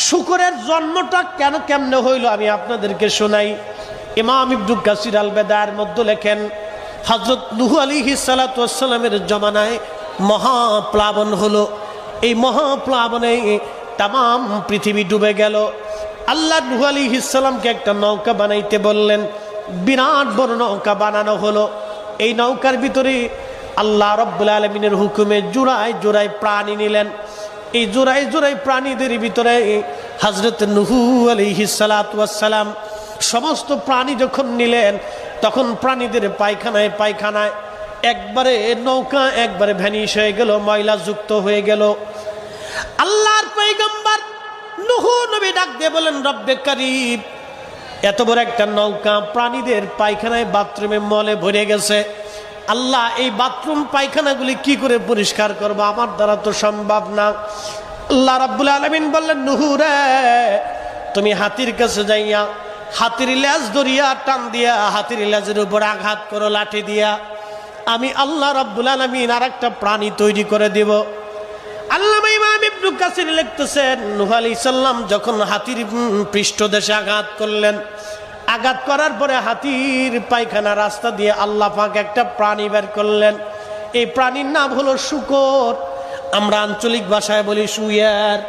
শুকরের জন্মটা কেমনে হইল আমি আপনাদেরকে শোনাই। ইমাম ইবনে কাসির আল বেদায়ের মধ্যে লেখেন, হযরত নূহ আলাইহিস সালাতু ওয়াস সালামের জমানায় মহাপ্লাবন হলো। এই মহাপ্লাবনে তাম পৃথিবী ডুবে গেল। আল্লাহ নূহ আলাইহিস সালামকে একটা নৌকা বানাইতে বললেন। বিরাট বড় নৌকা বানানো হলো। এই নৌকার ভিতরে আল্লাহ রাব্বুল আলামিনের হুকুমে জোড়ায় জোড়ায় প্রাণী নিলেন। এই জোড়ায় জোড়ায় প্রাণীদের ভিতরে হযরত নূহ আলাইহিস সালাতু ওয়াস সালাম সমস্ত প্রাণী যখন নিলেন, তখন প্রাণীদের পায়খানায় পায়খানায় একবারে নৌকা একবারে ভ্যানিশ হয়ে গেল, ময়লা যুক্ত হয়ে গেল। আল্লাহর পয়গম্বর নূহ নবী ডাক দিয়ে বলেন, রব্বে কারীম, এত বড় একটা নৌকা প্রাণীদের পায়খানায় বাথরুমে মলে ভরে গেছে। আল্লাহ, এই বাথরুম পায়খানাগুলি কি করে পরিষ্কার করব? আমার দ্বারা তো সম্ভব না। আল্লাহ রাব্বুল আলামিন বললেন, নূহ রে, তুমি হাতির কাছে যাইয়া হাতির লেজ ধরিয়া টান দিয়া হাতির লেজের উপর আঘাত করো লাঠি দিয়া, আমি আল্লাহ রাব্বুল আলামিন আর একটা প্রাণী তৈরি করে দিব। আল্লামা ইমাম ইবনে কাসির লিখতেছেন, নূহ আলাইহিস সালাম যখন হাতির পৃষ্ঠদেশে আঘাত করলেন, আঘাত করার পরে হাতির পায়খানা রাস্তা দিয়ে আল্লাহ পাক একটা প্রাণী বের করলেন। এই প্রাণীর নাম হলো শূকর। আমরা আঞ্চলিক ভাষায় বলি শুয়ার।